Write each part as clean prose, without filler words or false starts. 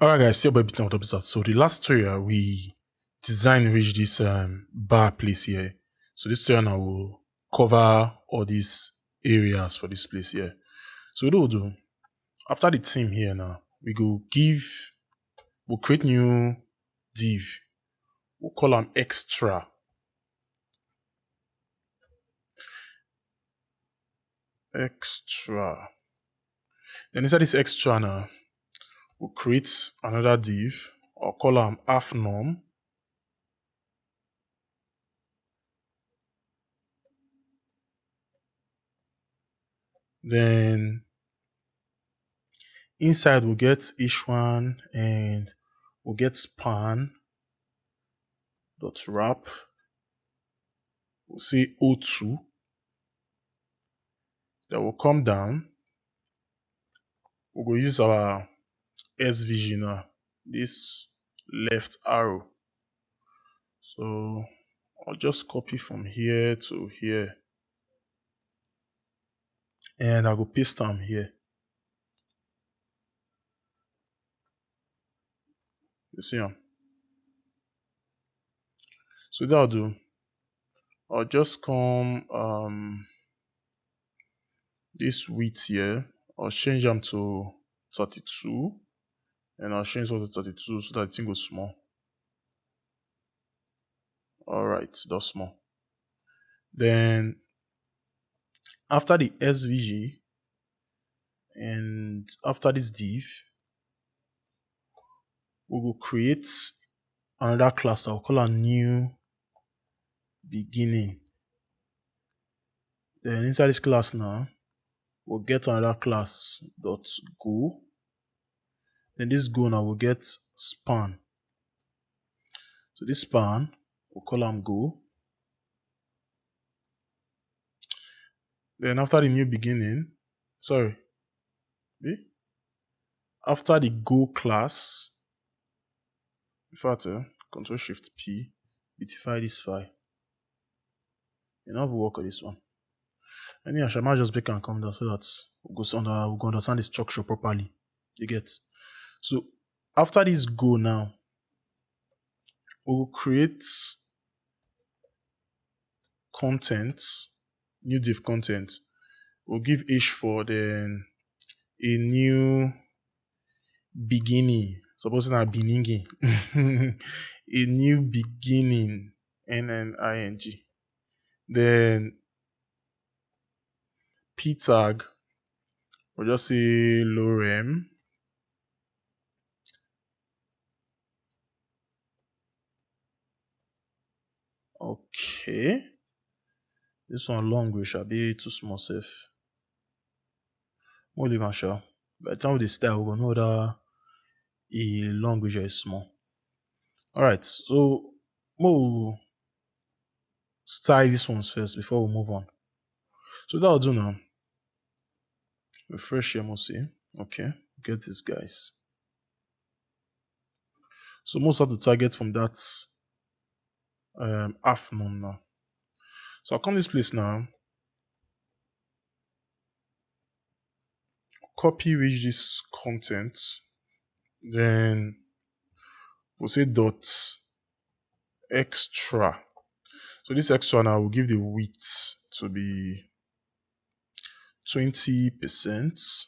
Alright guys, see your boy Beaton with episode. So the last tutorial we designed reach this bar place here. So this tutorial now will cover all these areas for this place here. So what we'll do after the theme here now, we'll create new div. We'll call them extra. Extra. Then inside this extra now, we'll create another div. I'll call them half norm. Then inside we'll get h1 and we'll get span dot wrap. We'll say o2. Then we'll come down. We'll go use our SVG now. This left arrow. So I'll just copy from here to here. And I'll go paste them here. You see them? So that I'll do. I'll just come this width here. I'll change them to 32. And I'll change it to 32 so that the thing goes small. Alright, that's small. Then after the SVG and after this div, we will create another class. I'll call a new beginning. Then inside this class now, we'll get another class dot go. Then this go now will get span. So this span, we'll call them go. Then after the new beginning, after the go class, in fact, Control Shift P, beautify this file. You know, we'll work on this one. And yeah, I might just break and come down so that we'll go understand the structure properly. You get? So after this go now, we'll create content, new div content. We'll give h4 then a new beginning. Supposing I'm beginning. A new beginning. NNING. Then p tag. We'll just say lorem. Okay. This one long shall be too small safe. More leave and shall. By the time we start, we're gonna know that a language is small. Alright, so we'll style these ones first before we move on. So that I'll do now. Refresh MOC. Okay, get these guys. So most have to target from that half norm now. So I'll come this place now. Copy reach this content. Then we'll say dot extra. So this extra now will give the width to be 20%.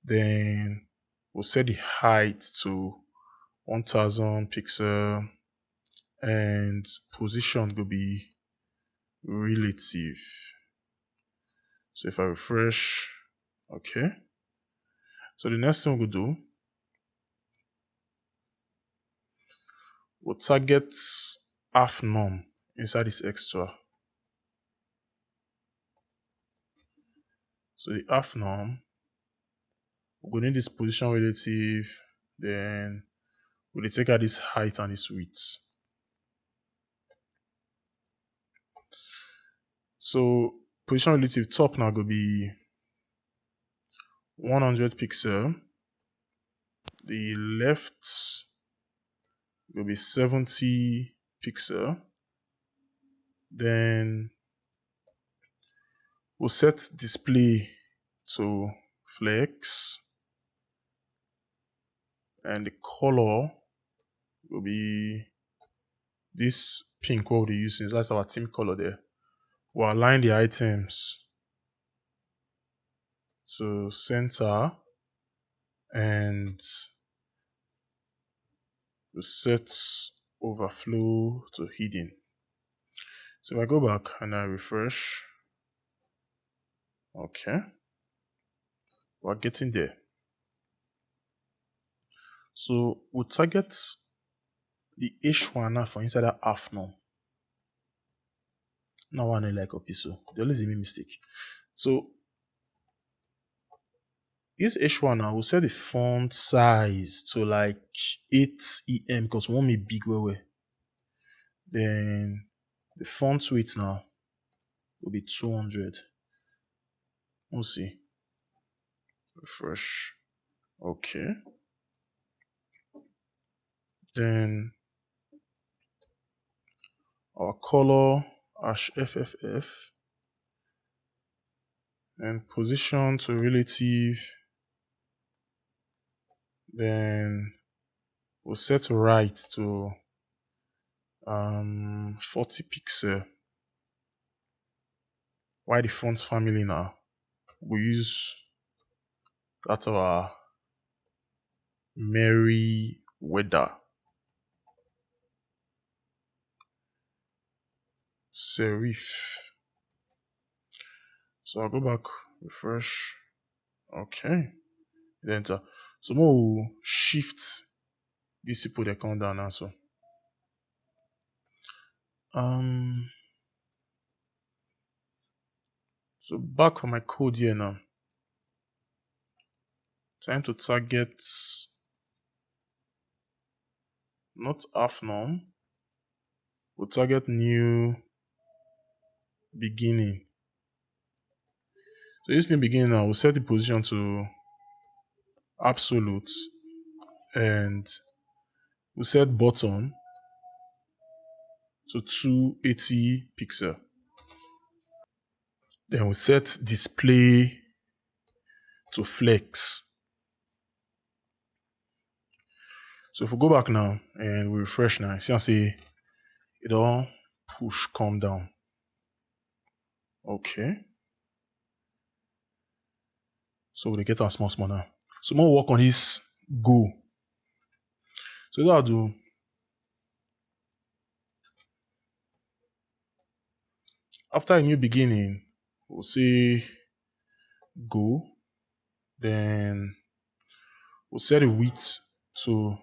Then we'll set the height to 1000 pixel and position will be relative. So if I refresh, okay. So the next thing we'll do, we'll target half norm inside this extra. So the half norm, we're going to need this position relative, then we'll take out this height and this width. So position relative top now will be 100 pixel. The left will be 70 pixel. Then we'll set display to flex. and the color will be this pink what we're using. That's our team color there. We'll align the items to center and we'll set overflow to hidden. So if I go back and I refresh, okay, we're getting there. So we'll target the H1 now for inside that half now. Now I like copy, so there always a mistake. So this H1 now, we'll set the font size to like 8 EM because we want me big way. Then the font width now will be 200. We'll see. Refresh. Okay. Then our color #FFF and position to relative. Then we'll set right to 40 pixel. Why the font family now? We use that's our Merriweather serif. So I'll go back, refresh. Okay. Then enter. So we'll shift these people they come down now. So back for my code here now. Time to target not half norm. We'll target new beginning. So this new beginning now, we'll set the position to absolute and we'll set bottom to 280 pixel. Then we'll set display to flex. So if we go back now and we refresh now, see I say it all push come down. Okay. So we'll get our small now. So we'll work on this go. So what I'll do, after a new beginning, we'll say go. Then we'll set the width to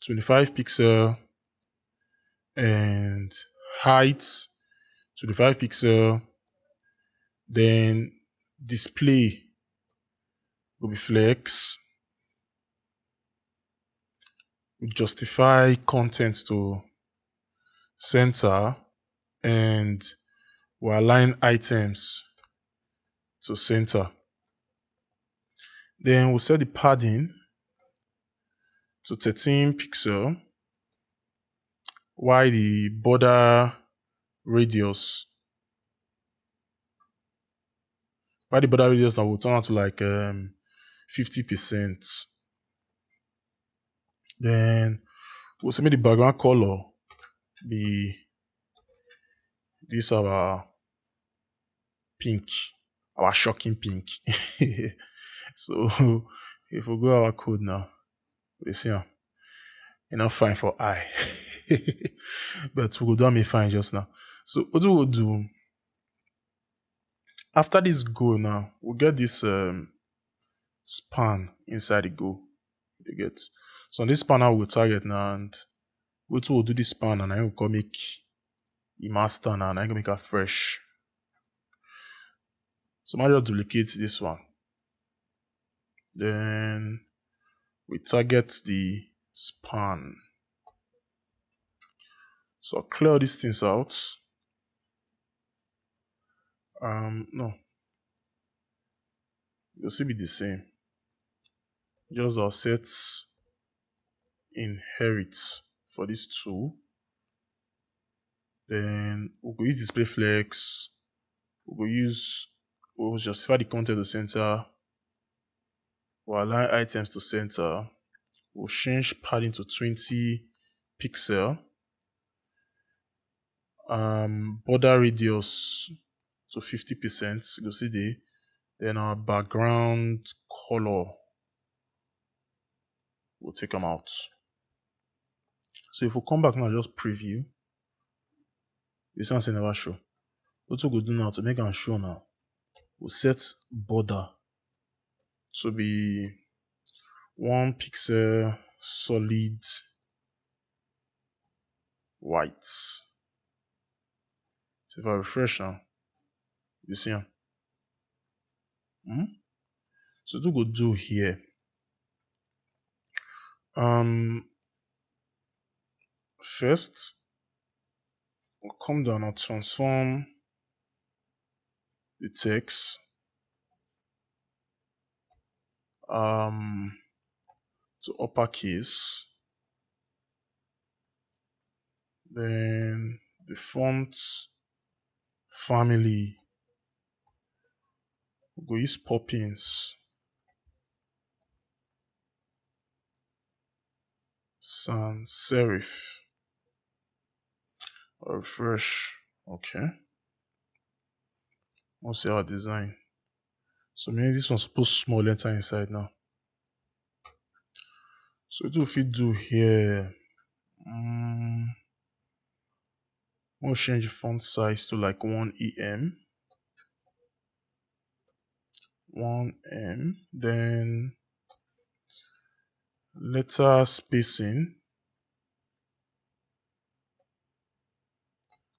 25 pixel and height 25 pixel. Then display will be flex. We justify content to center and we'll align items to center. Then we'll set the padding to 13 pixel, while the border radius now will turn out to like 50%. Then we'll make the background color be this our pink, our shocking pink. So if we go our code now, we see enough fine for eye. But we will do me fine just now. So what we will do after this go now, we'll get this span inside the go. You get so on this span now we'll target now, and what we'll do this span and I will come make the master now and I can make a fresh. So I just duplicate this one. Then we target the span. So I'll clear all these things out. No. It'll still be the same. Just I'll set inherit for this two. Then we'll use display flex. We'll justify the content to center. We'll align items to center. We'll change padding to 20 pixel. Border radius to 50%. You'll see there. Then our background color, we'll take them out. So if we come back now, just preview. This one's never show. What we'll do now to make them show now, we'll set border to be 1 pixel solid white. So if I refresh now, you see them. So what we'll do here, first we'll come down and transform the text to uppercase. Then the font family, we'll use Poppins, sans serif. I'll refresh. Okay. We'll see our design. So maybe this one's supposed small enter inside now. So what if we do here? We'll change the font size to like 1 EM. 1M. Then letter spacing.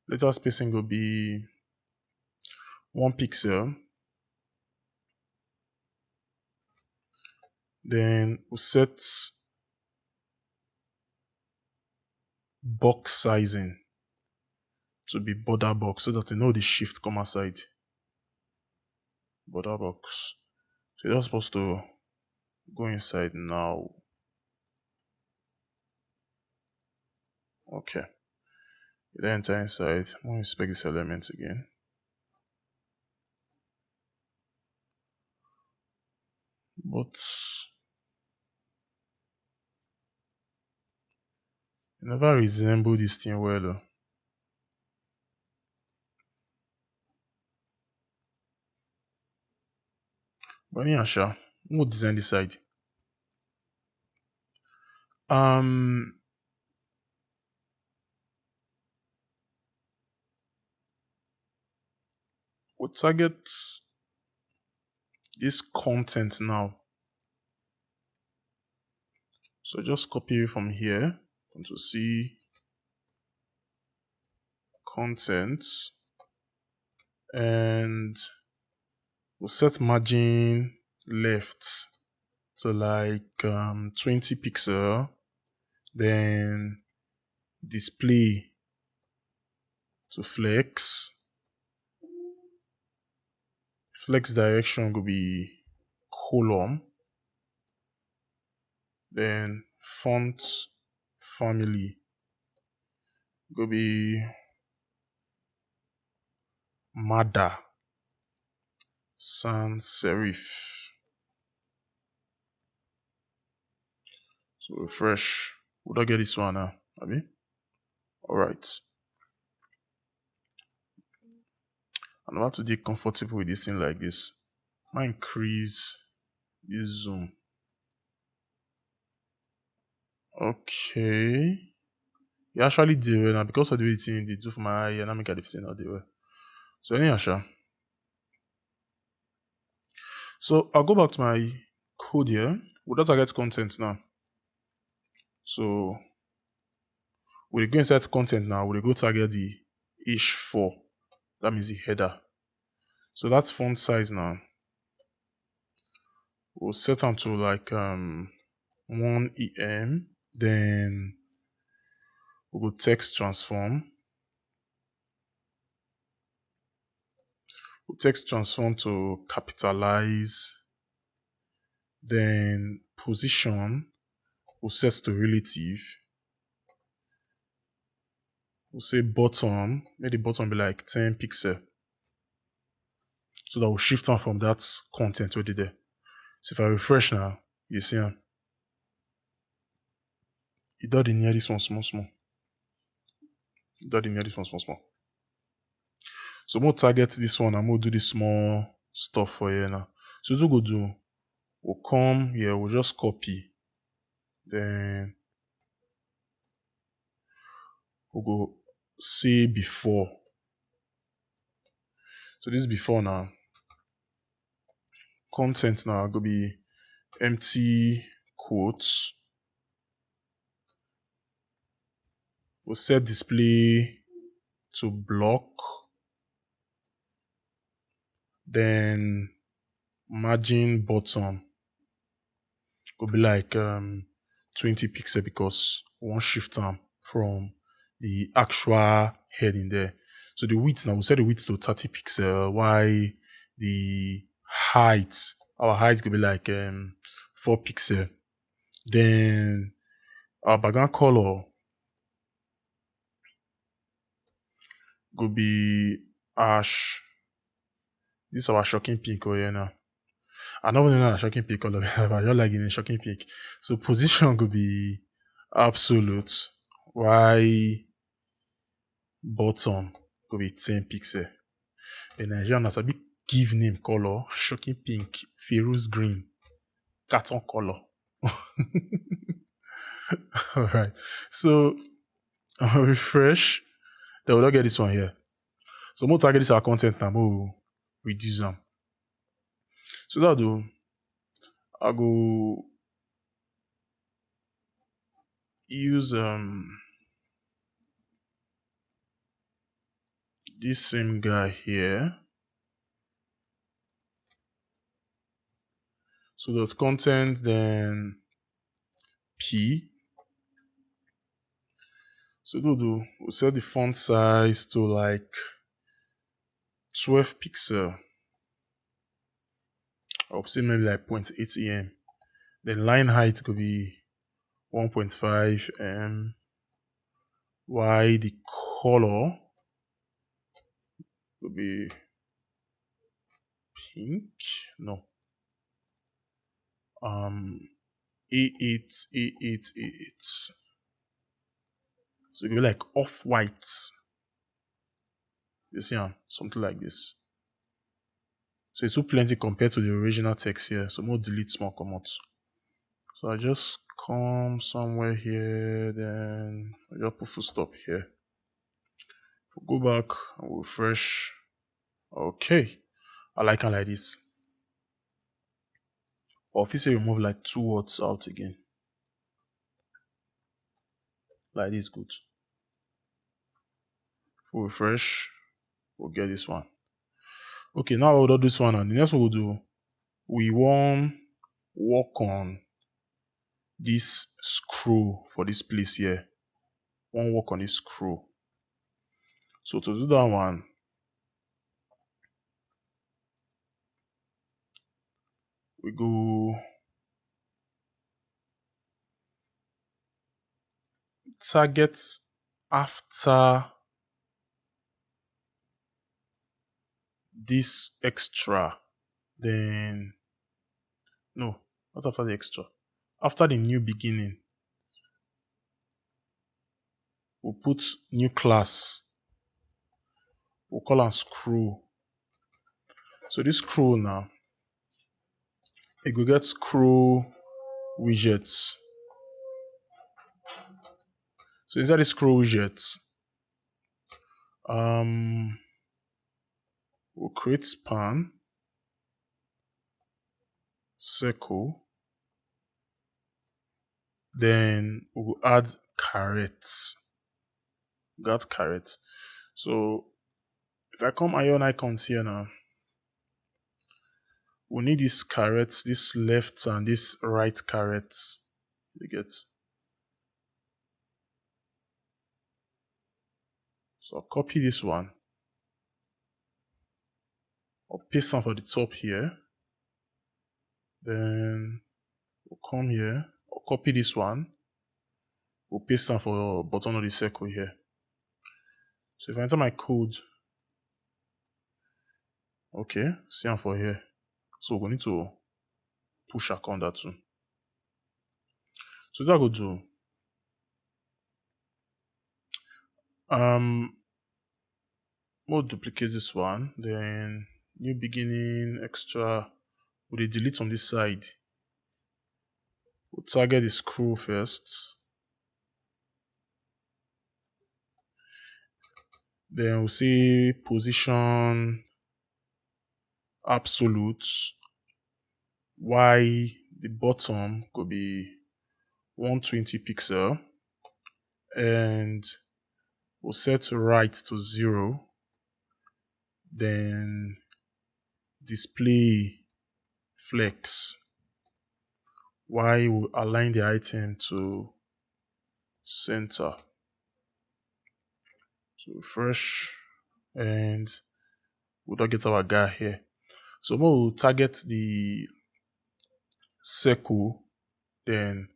Letter spacing will be 1 pixel. Then we'll set box sizing to be border box so that you know the shift come aside. Border box. So you're supposed to go inside now. Okay. You then enter inside. We'll inspect this element again. But it never resemble this thing well though. But yeah, we'll design this side. We'll target this content now. So just copy from here, Ctrl C, content, and we'll set margin left to like 20 pixel, then display to flex. Flex direction will be column. Then font family will be Mada sans serif. So refresh. Would I get this one now? Abi? Alright. I'm about to get comfortable with this thing like this. I increase this zoom. Okay. You actually did well now because of the way they do for my eye and I make a difference now they well. So anyhow, so I'll go back to my code here. We'll target content now. So we'll go inside content now. We'll go target the H4. That means the header. So that's font size now. We'll set them to like 1 EM. Then we'll go text transform. We'll text transform to capitalize. Then position, we'll set to relative. We'll say bottom, make the bottom be like 10 pixel. So that we'll shift on from that content already there. So if I refresh now, you see them. it does near this one small. It does near this one small. So we'll target this one and we'll do this small stuff for you now. So what we'll do, we'll come here, we'll just copy. Then we'll go say before. So this is before now. Content now gonna be empty quotes. We'll set display to block. Then margin bottom could be like 20 pixel because we want shift them from the actual heading there. So the width now, we'll set the width to 30 pixel. While the height, our height could be like 4 pixel. Then our background color could be ash. This is our shocking pink over here now. I don't even know a shocking pink color, but I just like in a shocking pink. So position could be absolute. Why bottom could be 10 pixel. The Nigerian has a big give name color, shocking pink, Feroz green, carton color. Alright. So I'll refresh. Then we'll get this one here. So we'll target this our content now. We'll reduce them. So that'll do. I'll go use this same guy here. So that's content, then P. So we'll set the font size to like 12 pixel. I'll say maybe like 0.8 em. Then line height could be 1.5 em. Why the color could be pink? No. A8. So it could be like off-white. You see, something like this. So it's too plenty compared to the original text here. So more delete small comments. So I just come somewhere here, then I just put full stop here. We'll go back and we'll refresh. Okay. I like it like this. Or if you say remove like 2 words out again. Like this, good. We'll refresh. We'll get this one. Okay, now we'll do this one, and the next one we'll do, we want work on this scroll for this place here. Won't work on this scroll. So to do that one, we go target after this extra. Then no, not after the extra. After the new beginning, we'll put new class. We'll call on scroll. So this scroll now, it will get scroll widgets. So inside the scroll widgets, we'll create span, circle, then we'll add carrots. Got carrots. So if I come iron icons here now, we need these carrots, this left and this right carrots. You get. So I'll copy this one. I'll paste them for the top here. Then we'll come here. I'll copy this one. We'll paste them for bottom of the circle here. So if I enter my code, okay, see them for here. So we need to push account that too. So that I go do, we'll duplicate this one, then new beginning extra, we'll delete on this side. We'll target the screw first, then we'll say position absolute, y the bottom could be 120 pixel, and we'll set right to 0, then display flex, y will align the item to center. So refresh, and we'll not get our guy here. So we'll target the circle, then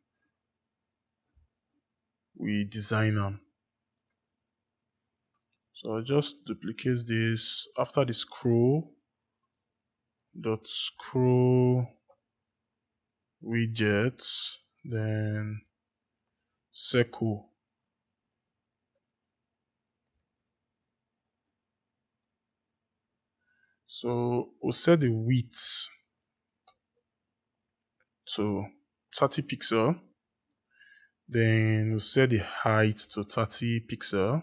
we design them. So I'll just duplicate this after the scroll dot scroll widgets, then circle. So we'll set the width to 30 pixel, then we'll set the height to 30 pixel,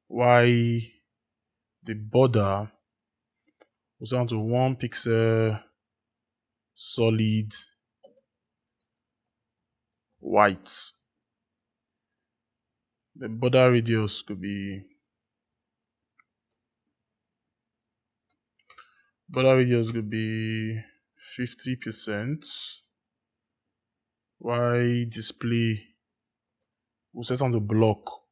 while the border was down to 1 pixel solid white. The border radius could be 50%. While display we'll set on the block.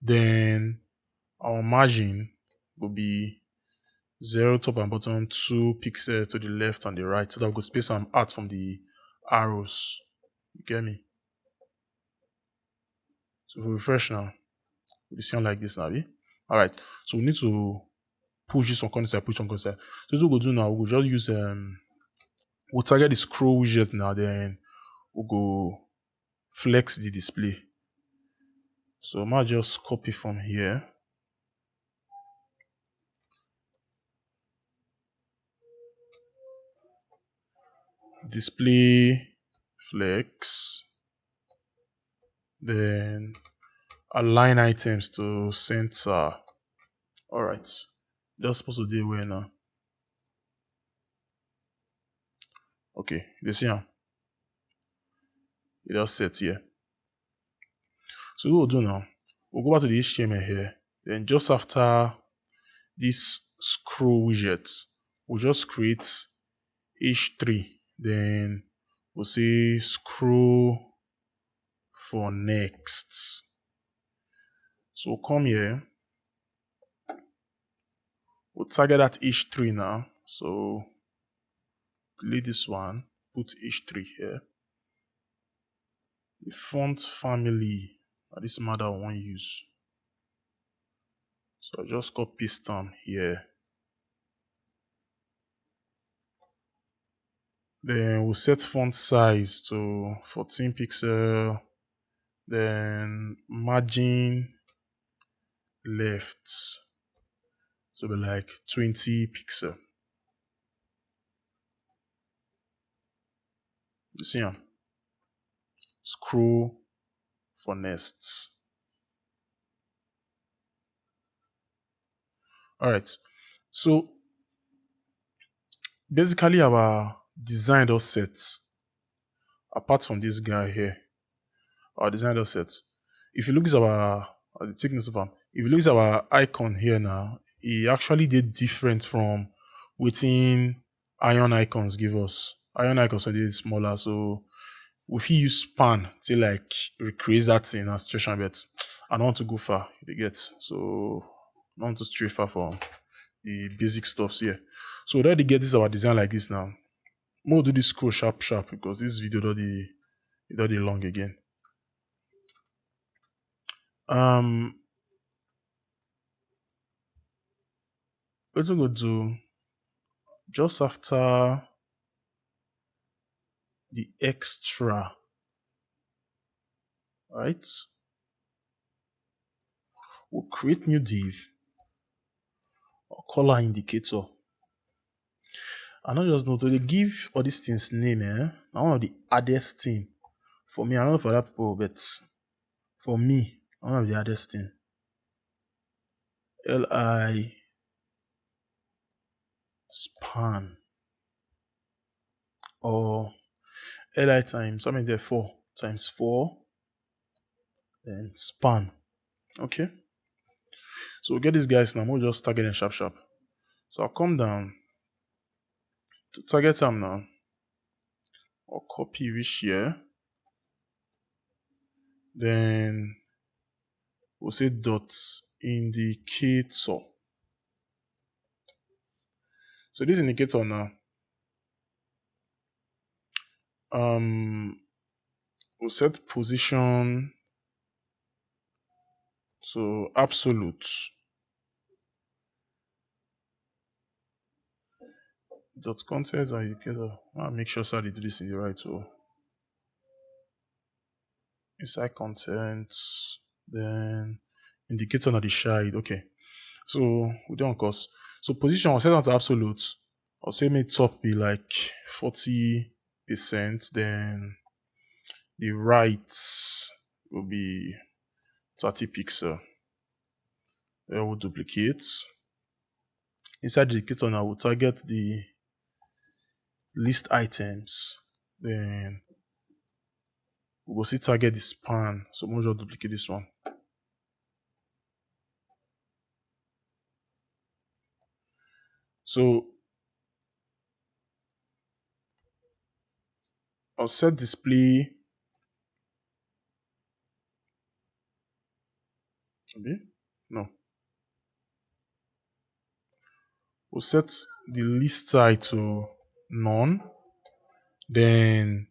Then our margin will be 0 top and bottom, 2 pixels to the left and the right, so that we could space some out from the arrows. You get me? So if we refresh now, we'll sound like this now. Alright, so we need to push this one corner side, push one corner side. So what we'll do now, we'll just use we'll target the scroll widget now, then we'll go flex the display. So I might just copy from here. Display flex, then align items to center. Alright, that's supposed to do where now? Okay, you see how it just set here. So what we'll do now, we'll go back to the HTML here, then just after this scroll widget, we'll just create h3, then we'll say scroll for next. So we'll come here, we'll target that h3 now. So delete this one, put h3 here. The font family, this matter I want to use. So I just copy paste them here. Then we'll set font size to 14 pixel. Then margin left, so be like 20 pixel. You see them? Scroll for nests. Alright, so basically our design does set. Apart from this guy here, our design does set. If you look at our, take note of them. If you look at our icon here now, it actually did different from within iron icons give us. Iron icons are did smaller, so if you use span to like recreate that in a situation, but I don't want to go far, you get. So I don't want to stray far from the basic stuffs here. So we already get this our design like this now. We'll do this scroll sharp because this video already long again. What we're going to do just after the extra, right? we'll create new div or color indicator. I not just know to give all these things name, now one of the hardest thing for me. I don't know for other people, but for me, one of the hardest thing. Li span or li times, I mean there 4 times 4 then span. Okay, so we'll get these guys now. We'll just target them sharp. So I'll come down to target them now. I'll copy reach here. Then we'll say dot indicator. So this indicator now, we'll set position to absolute. Dot content indicator. I'll make sure so I do this in the right way. Inside content, then indicator on the side. Okay, so we don't course. So position I'll set on to absolute. I'll say make top be like 40%, then the right will be 30 pixel. Then we'll duplicate. Inside the indicator now we'll target the list items. Then we'll see target the span. So we'll just duplicate this one. So I'll set display. Okay. No. We'll set the list type to none. Then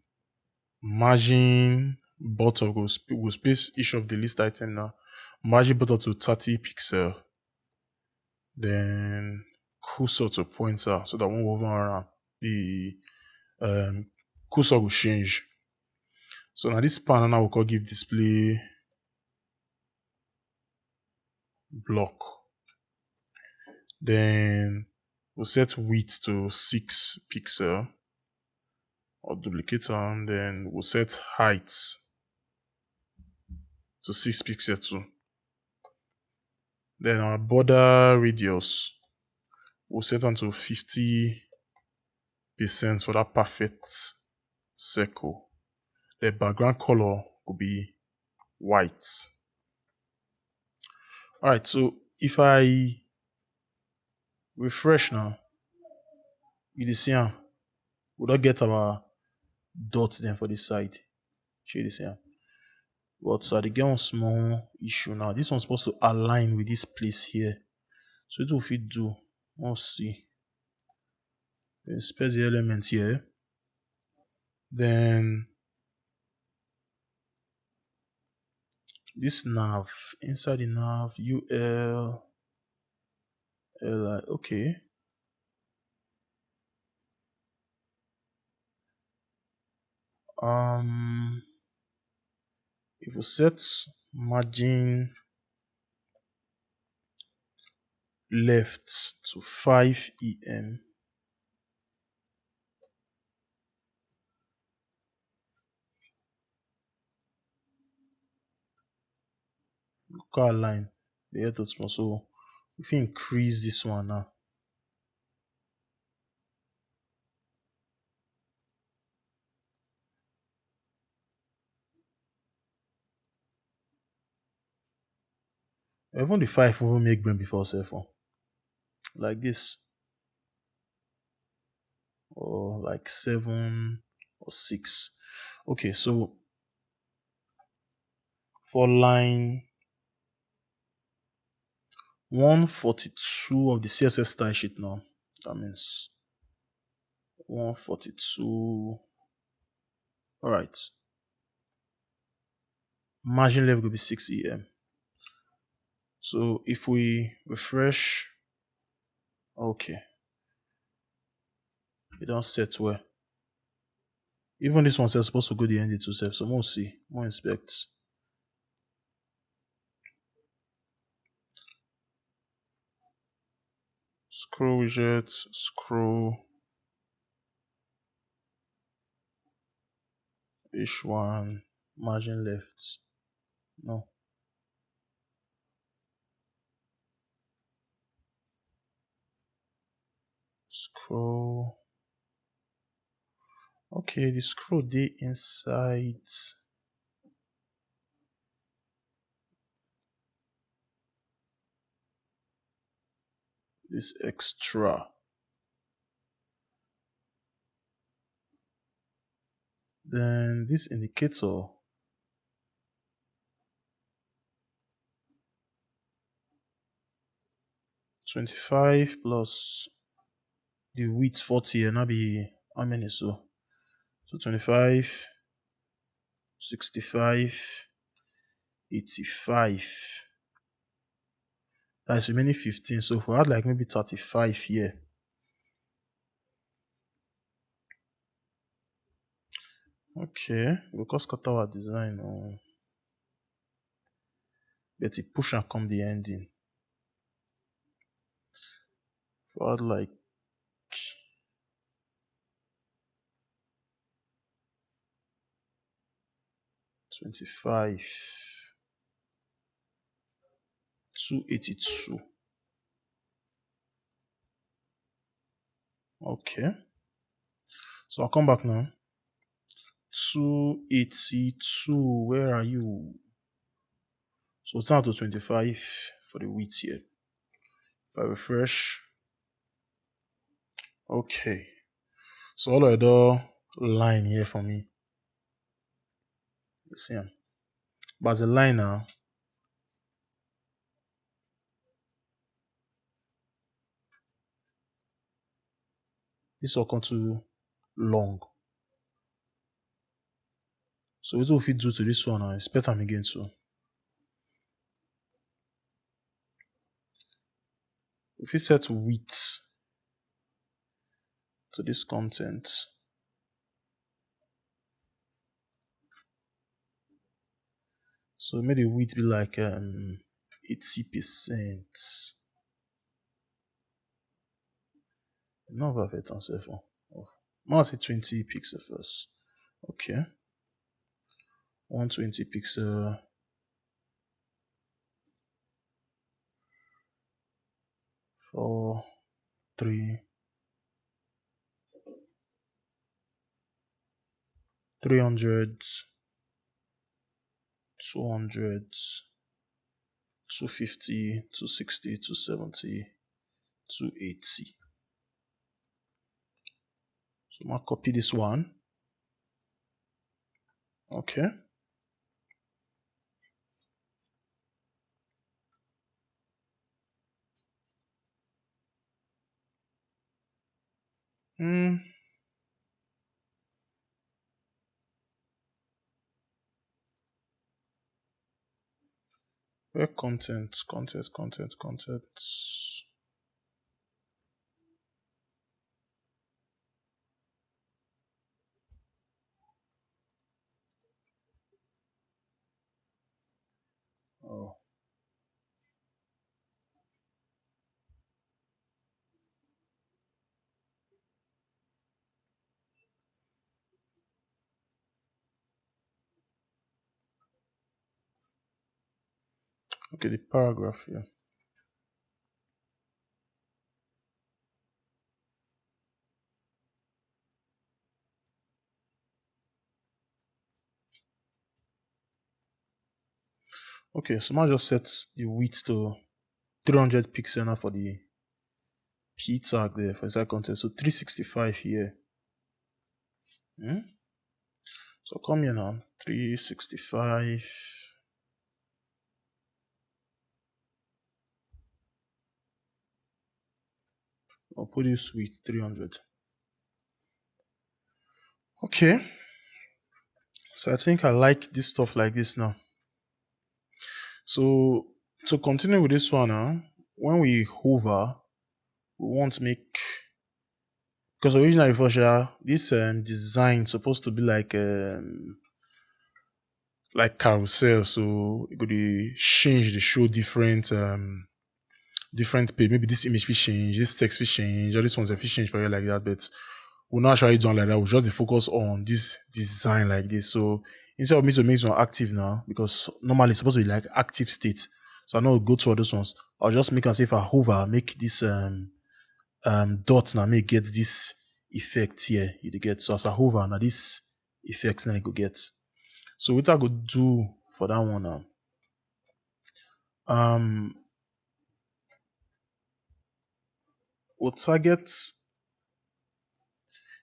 margin bottom we'll space each of the list item now. Margin bottom to 30 pixel. Then cursor to pointer so that when we move around the cursor will change. So now this span now we'll call give display block. Then we'll set width to 6 pixel or duplicate and then we'll set height to 6 pixel too. Then our border radius we'll set on to 50% for that perfect circle. The background color will be white. Alright, so if I refresh now, you see we don't get our dots then for this side. Share this here. But so I get one small issue now. This one's supposed to align with this place here. So it will fit do. Let's see. Inspect the element here. Then this nav, inside the nav, UL LI, okay. If we set margin left to 5 EM, car line the head to small, so if you increase this one now, even the 5 will make brain before cell phone like this, or like 7 or 6. Okay, so for line 142 of the CSS style sheet now, that means 142. All right, margin level will be 6 EM. So if we refresh, okay, it don't set well. Even this one says supposed to go the end itself. So we'll see, we'll inspect. Scroll widget, scroll H1, margin left. No. Scroll. Okay, the scroll dey inside this extra. Then this indicator 25 plus the width 40 and that be how many so? So 25, 65, 85. That's remaining 15. So if we had like maybe 35 here. Okay, because cut our design but it push and come the ending. If we had like 25, 282. Okay. So I'll come back now. 282. Where are you? So it's down to 25 for the width here. If I refresh. Okay. So all of the line here for me. You see them. But as a line now, this will come too long. So what if we do to this one now? Inspect them again too. If we set width to this content, so maybe the width be like 80%. No, I've it on cell phone. I'll say 20 pixel first. Okay. 120 pixel. 4, 3, 300, 200, 250, 260, 270, 280. So I'm gonna copy this one. Okay. Where content. Oh. Okay, the paragraph here. Okay, so now just set the width to 300 pixel now for the P tag there for inside content. So 365 here. So come here now. 365. I'll put this with 300. Okay. So I think I like this stuff like this now. So to continue with this one, when we hover, we want to make, because originally for sure this design supposed to be like carousel, so it could change the show different different page. Maybe this image will change, this text will change, or this one's will change for you like that. But we'll not actually do like that. We'll just focus on this design like this. So instead of me to make this one active now, because normally it's supposed to be like active state. So I know go to all those ones. I'll just make and say if I hover, make this dot now, make get this effect here. You get so as I hover now this effect now you go get. So what I go do for that one now? We'll target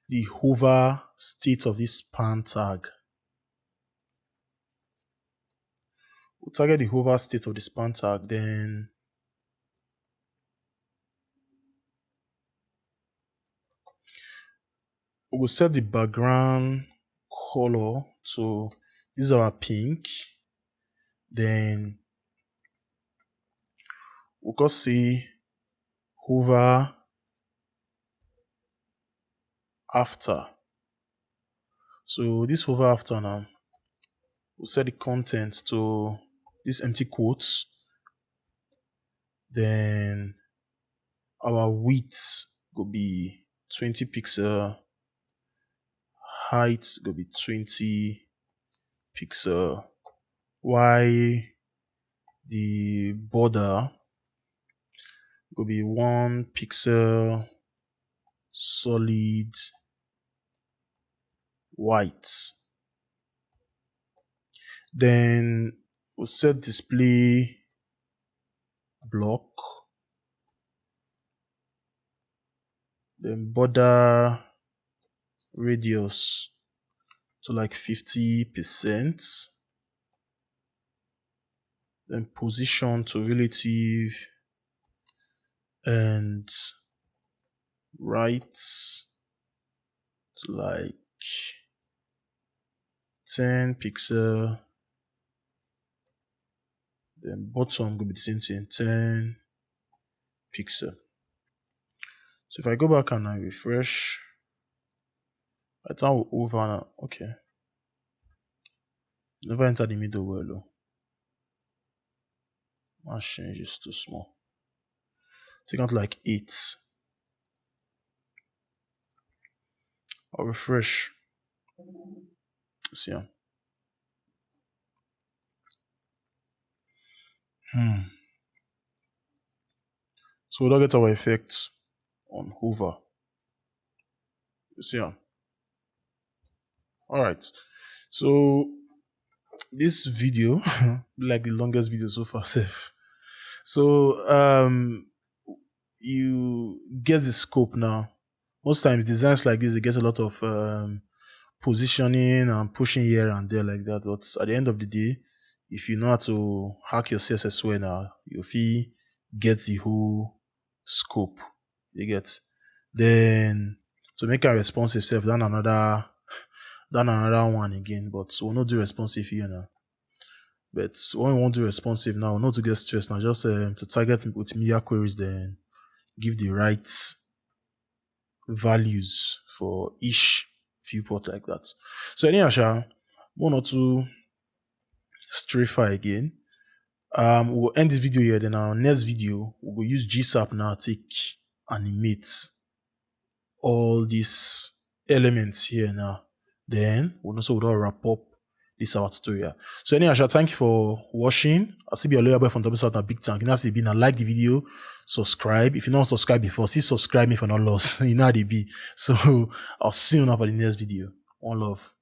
the hover state of this span tag. We'll target the hover state of the span tag, then we will set the background color to this is our pink. Then we'll go see hover after. So this hover after now, we'll set the content to this empty quotes. Then our width will be 20 pixel, height will be 20 pixel, while the border will be 1 pixel solid white. Then we'll set display block, then border radius to like 50%, then position to relative and right to like 10 pixel, then bottom will be the same thing, 10 pixel. So if I go back and I refresh, I turn over now. Okay, never enter the middle well though. My change is too small. Take out like 8. I'll refresh. See ya. So we'll get our effects on hover. You see ya. Alright. So this video like the longest video so far safe. So you get the scope now. Most times designs like this, they get a lot of positioning and pushing here and there like that. But at the end of the day, if you know how to hack your CSS well now, you'll get the whole scope. You get. Then to make a responsive self, then another one again. But we'll not do responsive here now. But when we want to do responsive now, we'll not to get stressed now. Just to target with media queries, then give the right values for each viewport like that. So anyhow, one or two straighfire again. We'll end this video here. Then our next video, we'll use GSAP now to animate all these elements here now. Then we'll also wrap up this our tutorial. So anyhow, thank you for watching. I'll still be a lawyer boy from WSouth Big Tank. You know, be now like the video, subscribe. If you not subscribe before, see subscribe me for not loss. You know how they be. So I'll see you now for the next video. One love.